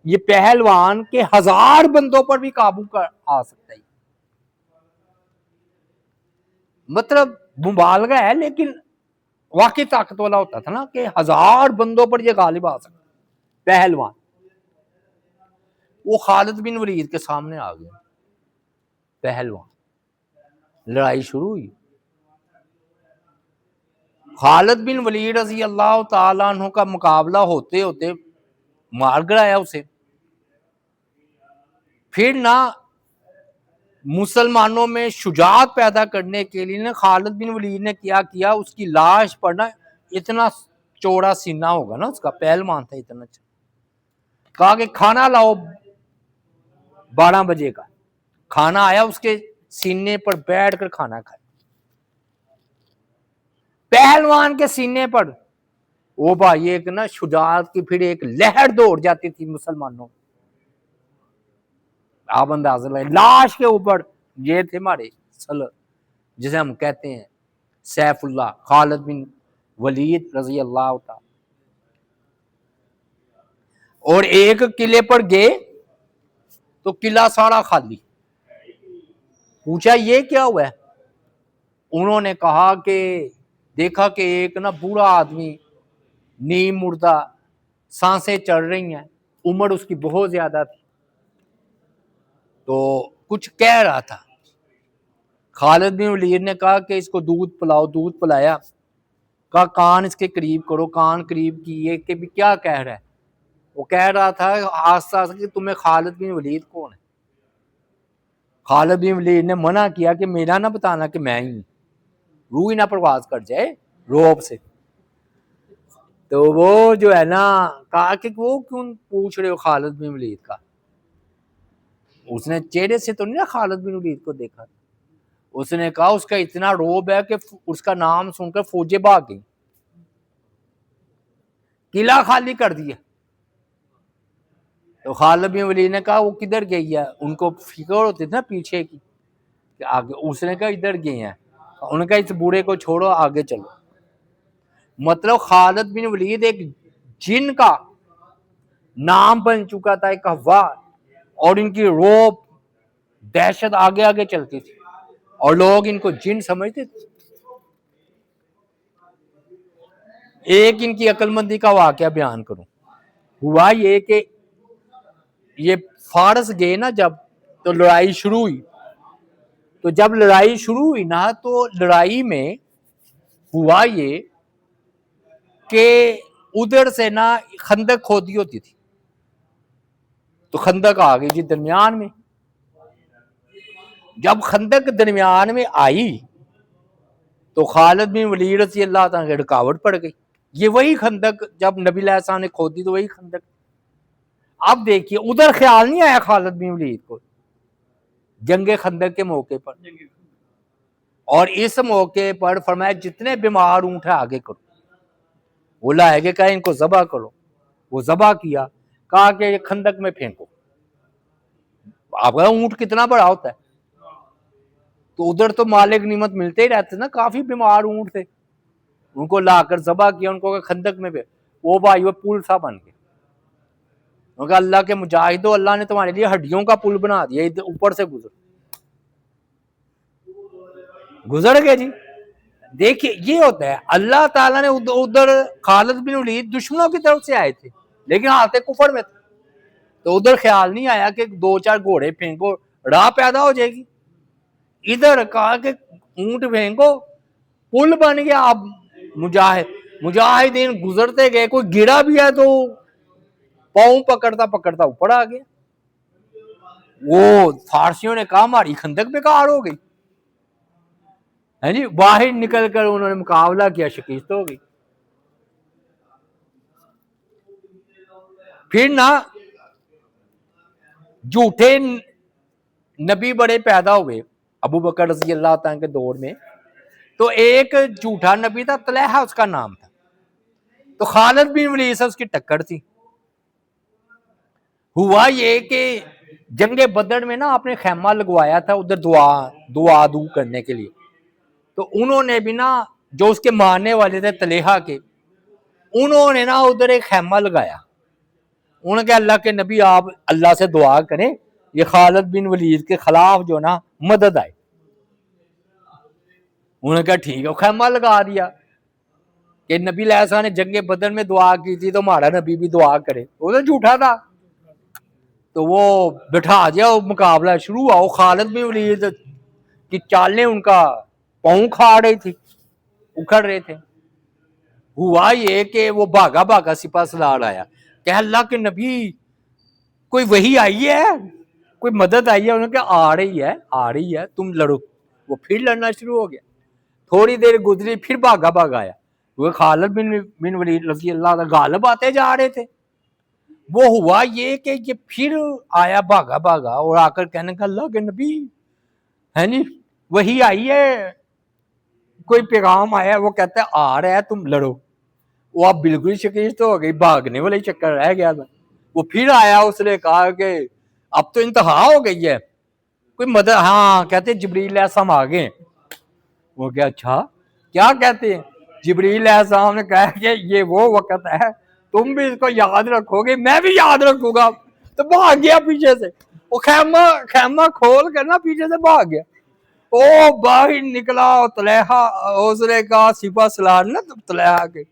یہ پہلوان کے 1000 بندوں پر بھی قابو آ سکتا ہے، مطلب مبالغہ ہے لیکن واقعی طاقت والا ہوتا تھا نا، کہ 1000 بندوں پر یہ غالب آ سکتا پہلوان۔ وہ خالد بن ولید کے سامنے آ گئے پہلوان. لڑائی شروع ہوئی. خالد بن ولید رضی اللہ تعالیٰ عنہ کا مقابلہ ہوتے ہوتے مار گرایا اسے. پھر نہ مسلمانوں میں شجاعت پیدا کرنے کے لیے نا خالد بن ولید نے کیا اس کی لاش پر نا اتنا چوڑا سینہ ہوگا نا، اس کا پہلوان تھا اتنا، کہا کہ کھانا لاؤ 12 بجے کا. کھانا آیا، اس کے سینے پر بیٹھ کر کھانا کھایا. پہلوان کے سینے پر وہ بھائی ایک نا شجاعت کی پھر ایک لہر دوڑ جاتی تھی مسلمانوں. آپ اندازہ لگائیں، لاش کے اوپر یہ تھے ہمارے سلر جسے ہم کہتے ہیں سیف اللہ خالد بن ولید رضی اللہ تعالی. اور ایک قلعے پر گئے تو قلعہ سارا خالی. پوچھا یہ کیا ہوا ہے؟ انہوں نے کہا کہ دیکھا کہ ایک نا بوڑھا آدمی نیم مردہ، سانسیں چڑھ رہی ہیں، عمر اس کی بہت زیادہ تھی، تو کچھ کہہ رہا تھا. خالد بن ولید نے کہا کہ اس کو دودھ پلاؤ. دودھ پلایا. کہا کان اس کے قریب کرو. کان قریب کیے کہ بھی کیا کہہ رہا ہے. وہ کہہ رہا تھا آہستہ آہستہ کہ تمہیں خالد بن ولید کون ہے. خالد بن ولید نے منع کیا کہ میرا نہ بتانا کہ میں ہی ہوں، روح ہی نہ پرواز کر جائے روب سے. تو وہ جو ہے نا کہا کہ وہ کیوں پوچھ رہے ہو خالد بن ولید کا. اس نے چہرے سے تو نہیں نا خالد بن ولید کو دیکھا. اس نے کہا اس کا اتنا روب ہے کہ اس کا نام سن کر فوجیں بھاگ گئی، قلعہ خالی کر دیا. تو خالد بن ولید نے کہا وہ کدھر گئی ہے. ان کو فکر ہوتی تھی نا پیچھے کی کہ آگے. اس نے کہا ادھر گئے ہیں. انہوں نے کہا اس بوڑھے کو چھوڑو آگے چلو. مطلب خالد بن ولید ایک جن کا نام بن چکا تھا، ایک افواہ، اور ان کی روب دہشت آگے آگے چلتی تھی اور لوگ ان کو جن سمجھتے تھے. ایک ان کی عقل مندی کا واقعہ بیان کروں. ہوا یہ کہ یہ فارس گئے نا جب، تو لڑائی شروع ہوئی. تو جب لڑائی شروع ہوئی نا تو لڑائی میں ہوا یہ کہ ادھر سے نا خندق کھودی ہوتی تھی، تو خندق آ گئی جی درمیان میں. جب خندق درمیان میں آئی تو خالد بن ولید رضی اللہ تعالیٰ کی رکاوٹ پڑ گئی. یہ وہی خندق جب نبی علیہ السلام نے کھودی تو وہی خندق. اب دیکھیے ادھر خیال نہیں آیا خالد بن ولید کو جنگ خندق کے موقع پر، اور اس موقع پر فرمایا جتنے بیمار اونٹ ہیں آگے کرو. وہ لائے گے کہا ان کو ذبح کرو. وہ ذبح کیا. کہا کہ یہ خندق میں پھینکو. آپ کا اونٹ کتنا بڑا ہوتا ہے، تو ادھر تو مال غنیمت ملتے ہی رہتے نا. کافی بیمار اونٹ تھے، ان کو لا کر ذبح کیا. ان کو خندق میں بھی وہ بھائی وہ پل سا بن گیا. ان کا اللہ کے مجاہدوں، اللہ نے تمہارے لیے ہڈیوں کا پل بنا دیا، اوپر سے گزر گئے جی. دیکھیے یہ ہوتا ہے اللہ تعالیٰ نے ادھر خالد بن ولید دشمنوں کی طرف سے آئے تھے لیکن حالت کفر میں تھے، تو ادھر خیال نہیں آیا کہ 2-4 گھوڑے پھینکو راہ پیدا ہو جائے گی. ادھر کہا کہ اونٹ پھینکو پل بن گیا. اب مجاہدین گزرتے گئے، کوئی گرا بھی ہے تو پاؤں پکڑتا پکڑتا اوپر آ گیا. وہ فارسیوں نے کہا ہماری خندق بیکار ہو گئی. جی باہر نکل کر انہوں نے مقابلہ کیا، شکست ہو گئی. پھر نا جھوٹے نبی بڑے پیدا ہوئے ابو بکر رضی اللہ تعالیٰ کے دور میں. تو ایک جھوٹا نبی تھا، طلحہ اس کا نام تھا. تو خالد بن ولید سے اس کی ٹکر تھی. ہوا یہ کہ جنگ بدر میں نا آپ نے خیمہ لگوایا تھا ادھر دعا کرنے کے لیے. تو انہوں نے بھی نا جو اس کے ماننے والے تھے طلحہ کے، انہوں نے نا ادھر ایک خیمہ لگایا. انہوں نے کہا اللہ کے نبی آپ اللہ سے دعا کریں یہ خالد بن ولید کے خلاف جو نا مدد آئے. انہوں نے کہا ٹھیک ہے، خیمہ لگا دیا کہ نبی علیہ السلام نے جنگ بدر میں دعا کی تھی تو ہمارا نبی بھی دعا کرے. وہ تو جھوٹا تھا. تو وہ بٹھا دیا, مقابلہ شروع ہوا. خالد بن ولید کی چالیں ان کا پاؤں کھا رہی تھی, اکھڑ رہے تھے. ہوا یہ کہ وہ بھاگا بھاگا سپہ سالار آیا کہ اللہ کے نبی کوئی وہی آئی ہے, کوئی مدد آئی ہے. انہوں نے کہا آ رہی ہے, تم لڑو. وہ پھر لڑنا شروع ہو گیا. تھوڑی دیر گزری, پھر بھاگا بھاگا آیا. وہ خالد بن ولید رضی اللہ عنہ غالب آتے جا رہے تھے. وہ ہوا یہ کہ یہ پھر آیا بھاگا بھاگا اور آ کر کہنے کا اللہ کے نبی ہے نہیں وہی آئی ہے, کوئی پیغام آیا ہے. وہ کہتا ہے آ رہا ہے, تم لڑو. وہ اب بالکل شکست تو ہو گئی, بھاگنے والے چکر رہ گیا تھا. وہ پھر آیا, اس نے کہا کہ اب تو انتہا ہو گئی ہے, کوئی مدد. ہاں کہتے جبریل علیہ السلام آ گئے. وہ کیا اچھا کیا کہتے ہیں؟ جبریل علیہ السلام نے کہا کہ یہ وہ وقت ہے, تم بھی اس کو یاد رکھو گے, میں بھی یاد رکھوں گا. تو بھاگ گیا پیچھے سے. وہ خیمہ کھول کر نا پیچھے سے بھاگ گیا. او باہر نکلا طلحہ, اس نے کہا سپہ سالار نا طلحہ کے,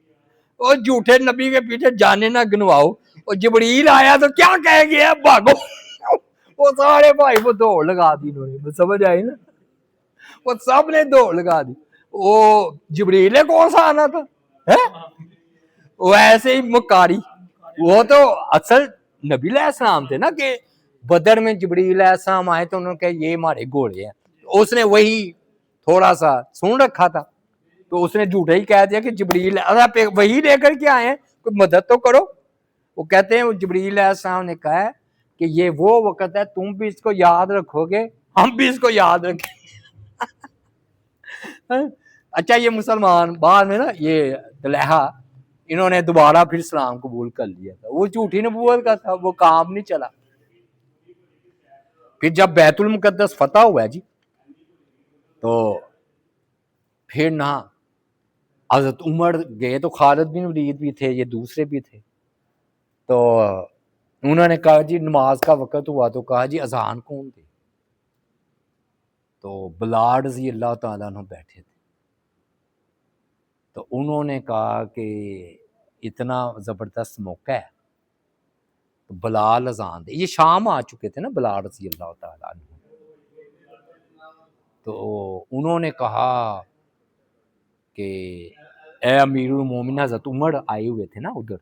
وہ جھوٹے نبی کے پیچھے جانے نہ گنواؤ. اور جبریل آیا تو کیا کہہ گیا, بھاگو. وہ سارے بھائی وہ دوڑ لگا دی انہوں نے, سمجھ آئی نا, وہ سب نے دوڑ لگا دی. وہ جبریل کون سا آنا تھا, وہ ایسے ہی مکاری. وہ تو اصل نبی علیہ السلام تھے نا, کہ بدر میں جبریل علیہ السلام آئے تو انہوں نے کہا یہ ہمارے گھوڑے ہیں. اس نے وہی تھوڑا سا سن رکھا تھا, تو اس نے جھوٹا ہی کہہ دیا کہ جبریل وہی لے کر کے آئے ہیں, کوئی مدد تو کرو. وہ کہتے ہیں جبریل علیہ السلام نے کہا کہ یہ وہ وقت ہے, تم بھی اس کو یاد رکھو گے, ہم بھی اس کو یاد رکھیں. اچھا یہ مسلمان بعد میں نا یہ طلحہ انہوں نے دوبارہ پھر اسلام قبول کر لیا تھا. وہ جھوٹی نبوت کا تھا, وہ کام نہیں چلا. پھر جب بیت المقدس فتح ہوا ہے جی, تو پھر نہ حضرت عمر گئے, تو خالد بن ولید بھی تھے, یہ دوسرے بھی تھے. تو انہوں نے کہا جی نماز کا وقت ہوا, تو کہا جی اذان کون دے. تو بلال رضی اللہ تعالیٰ عنہ بیٹھے تھے. تو انہوں نے کہا کہ اتنا زبردست موقع ہے تو بلال اذان دے. یہ شام آ چکے تھے نا بلال رضی اللہ تعالیٰ عنہ. تو انہوں نے کہا کہ اے امیر المومنین, حضرت عمر آئے ہوئے تھے نا ادھر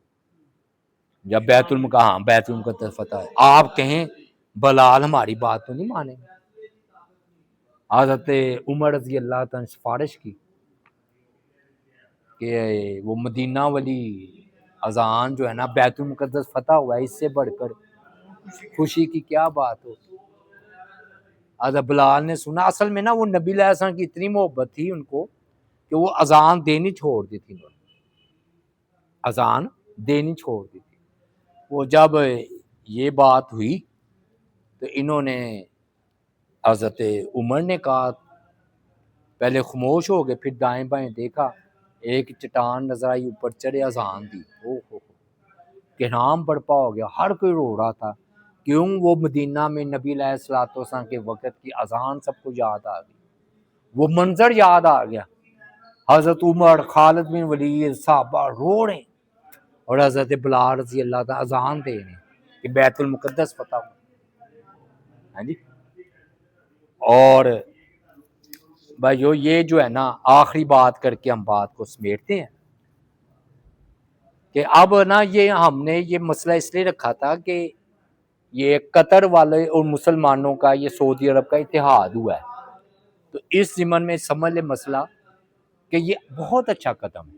جب بیت المقدس فتح ہے, آپ کہیں بلال ہماری بات تو نہیں مانے. حضرت عمر رضی اللہ تعالیٰ نے سفارش کی کہ وہ مدینہ والی اذان جو ہے نا, بیت المقدس فتح ہوا ہے, اس سے بڑھ کر خوشی کی کیا بات ہو. حضرت بلال نے سنا. اصل میں نا وہ نبی علیہ السلام کی اتنی محبت تھی ان کو کہ وہ اذان دینی چھوڑ دی تھی, اذان دینی چھوڑ دی تھی. وہ جب یہ بات ہوئی تو انہوں نے, حضرت عمر نے کہا, پہلے خاموش ہو گئے, پھر دائیں بائیں دیکھا, ایک چٹان نظر آئی, اوپر چڑھے, اذان دی. کہرام برپا ہو گیا, ہر کوئی رو رہا تھا. کیوں؟ وہ مدینہ میں نبی علیہ الصلوۃ والسلام کے وقت کی اذان سب کو یاد آ گئی, وہ منظر یاد آ گیا. حضرت عمر, خالد بن ولید, صحابہ رو رہے, اور حضرت بلال رضی اللہ تعالیٰ اذان دے رہے کہ بیت المقدس فتح ہو. ہاں جی. اور بھائیو یہ جو ہے نا, آخری بات کر کے ہم بات کو سمیٹتے ہیں کہ اب نا یہ ہم نے یہ مسئلہ اس لیے رکھا تھا کہ یہ قطر والے اور مسلمانوں کا, یہ سعودی عرب کا اتحاد ہوا ہے. تو اس ضمن میں سمجھ لے مسئلہ کہ یہ بہت اچھا قدم ہے.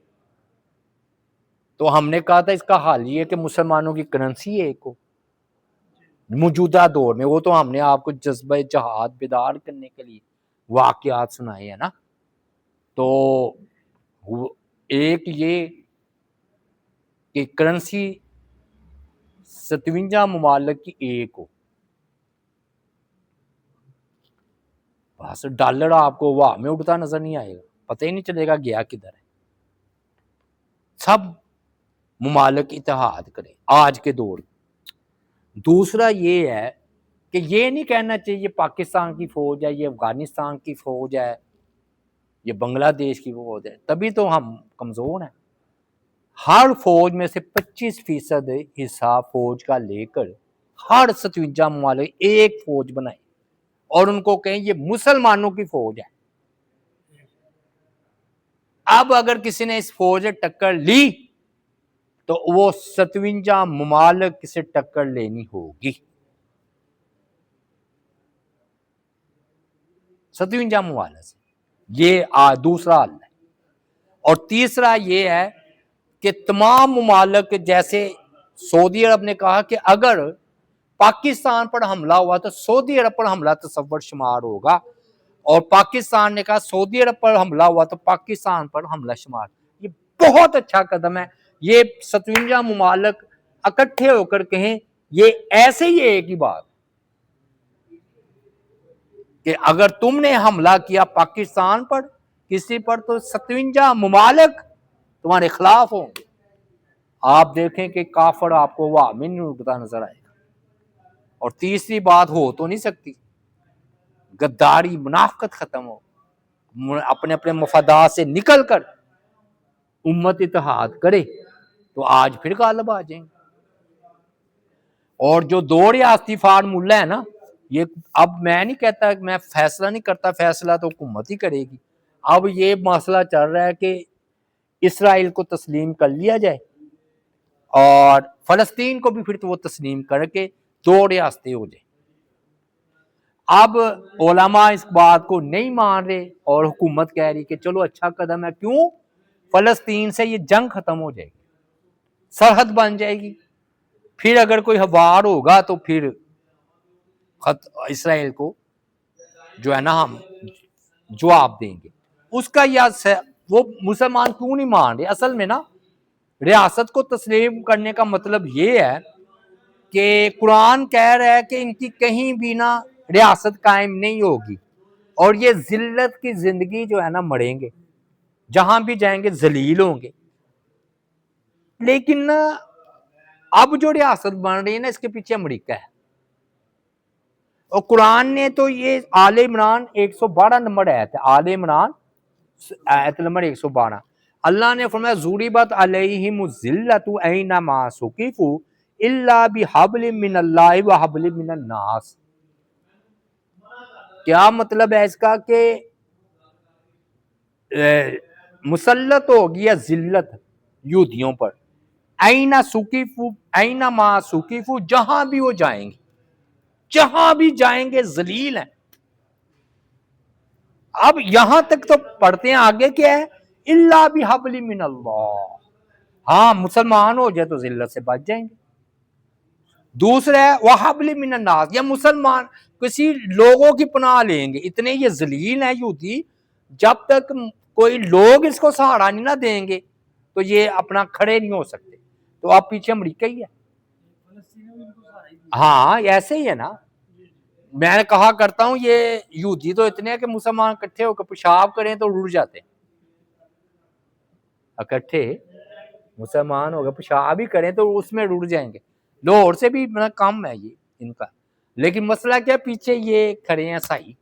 تو ہم نے کہا تھا اس کا حل یہ ہے کہ مسلمانوں کی کرنسی ایک ہو موجودہ دور میں. وہ تو ہم نے آپ کو جذبہ جہاد بیدار کرنے کے لیے واقعات سنائے ہیں نا. تو ایک یہ کہ کرنسی 57 ممالک کی ایک ہو, بس ڈالر آپ کو واہ میں اڑتا نظر نہیں آئے گا, پتہ ہی نہیں چلے گا گیا کدھر ہے. سب ممالک اتحاد کریں آج کے دور. دوسرا یہ ہے کہ یہ نہیں کہنا چاہیے پاکستان کی فوج ہے, یہ افغانستان کی فوج ہے, یہ بنگلہ دیش کی فوج ہے, تبھی تو ہم کمزور ہیں. ہر فوج میں سے 25% حصہ فوج کا لے کر ہر 57 ممالک ایک فوج بنائیں اور ان کو کہیں یہ مسلمانوں کی فوج ہے. اب اگر کسی نے اس فوج سے ٹکر لی تو وہ 57 ممالک سے ٹکر لینی ہوگی. 57 ممالک سے. یہ دوسرا حل ہے. اور تیسرا یہ ہے کہ تمام ممالک جیسے سعودی عرب نے کہا کہ اگر پاکستان پر حملہ ہوا تو سعودی عرب پر حملہ تصور شمار ہوگا، اور پاکستان نے کہا سعودی عرب پر حملہ ہوا تو پاکستان پر حملہ شمار. یہ بہت اچھا قدم ہے. یہ 57 ممالک اکٹھے ہو کر کہیں یہ ایسے ہی ایک ہی بات کہ اگر تم نے حملہ کیا پاکستان پر کسی پر تو 57 ممالک تمہارے خلاف ہوں گے. آپ دیکھیں کہ کافر آپ کو واہ میں نہیں اٹھتا نظر آئے گا. اور تیسری بات ہو تو نہیں سکتی، غداری منافقت ختم ہو، اپنے اپنے مفادات سے نکل کر امت اتحاد کرے تو آج پھر غالب آ جائیں گے. اور جو 2 ریاستی فارمولہ ہے نا، یہ اب میں نہیں کہتا کہ میں فیصلہ نہیں کرتا، فیصلہ تو حکومت ہی کرے گی. اب یہ مسئلہ چل رہا ہے کہ اسرائیل کو تسلیم کر لیا جائے اور فلسطین کو بھی پھر تو وہ تسلیم کر کے 2 ریاستیں ہو جائیں. اب علماء اس بات کو نہیں مان رہے اور حکومت کہہ رہی کہ چلو اچھا قدم ہے. کیوں؟ فلسطین سے یہ جنگ ختم ہو جائے گی، سرحد بن جائے گی. پھر اگر کوئی وار ہوگا تو پھر اسرائیل کو جو ہے نا ہم جواب دیں گے. اس کا وہ مسلمان کیوں نہیں مان رہے؟ اصل میں نا ریاست کو تسلیم کرنے کا مطلب یہ ہے کہ قرآن کہہ رہا ہے کہ ان کی کہیں بھی نہ ریاست قائم نہیں ہوگی اور یہ ذلت کی زندگی جو ہے نا مریں گے، جہاں بھی جائیں گے ذلیل ہوں گے. لیکن اب جو ریاست بن رہی ہے نا اس کے پیچھے امریکہ ہے. اور قرآن نے تو یہ آل عمران 112 نمبر آیت ہے، آل عمران آیت نمبر 112، اللہ نے فرمایا ضربت علیہم الذلۃ اینما ثقفوا الا بحبل من اللہ وحبل من الناس. کیا مطلب ہے اس کا؟ کہ مسلط ہو گیا ذلت یہودیوں پر. اینا ثقفوا، اینما ثقفوا، جہاں بھی وہ جائیں گے، جہاں بھی جائیں گے ذلیل ہیں. اب یہاں تک تو پڑھتے ہیں، آگے کیا ہے؟ الا بحبل من اللہ. ہاں مسلمان ہو جائے تو ذلت سے بچ جائیں گے. دوسرا ہے وحبل من الناس، یا مسلمان کسی لوگوں کی پناہ لیں گے. اتنے یہ ذلیل ہیں یہودی، جب تک کوئی لوگ اس کو سہارا نہیں نہ دیں گے تو یہ اپنا کھڑے نہیں ہو سکتے. تو آپ پیچھے امریکہ ہی ہے. ہاں ایسے ہی ہے نا. میں کہا کرتا ہوں یہ یہودی تو اتنے ہیں کہ مسلمان اکٹھے ہو کر پیشاب کریں تو رڑ جاتے ہیں. اکٹھے مسلمان ہو گئے پیشاب ہی کریں تو اس میں رڑ جائیں گے. لاہور سے بھی کم ہے یہ ان کا. لیکن مسئلہ کیا پیچھے یہ کھڑے ہیں صحیح.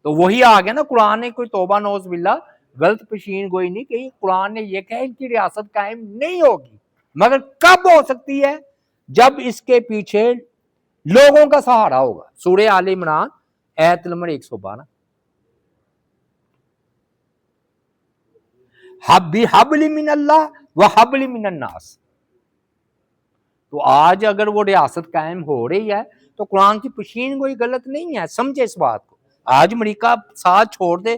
تو وہی آ گیا نا، قرآن نے کوئی توبہ نوز باللہ غلط پیشین گوئی نہیں کہی. قرآن نے یہ کہا ان کی ریاست قائم نہیں ہوگی، مگر کب ہو سکتی ہے؟ جب اس کے پیچھے لوگوں کا سہارا ہوگا. سورہ آل عمران آیت نمبر 112. بحبل من اللہ وحبل من الناس. تو آج اگر وہ ریاست قائم ہو رہی ہے تو قرآن کی پیشین کوئی غلط نہیں ہے. سمجھے اس بات کو. آج امریکہ ساتھ چھوڑ دے،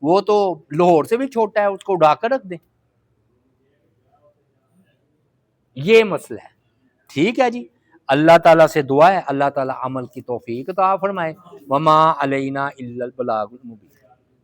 وہ تو لاہور سے بھی چھوٹا ہے، اس کو اڑا کر رکھ دیں. یہ مسئلہ ہے. ٹھیک ہے جی. اللہ تعالیٰ سے دعا ہے اللہ تعالیٰ عمل کی توفیق عطا فرمائے. وما علینا الا البلاغ المبین.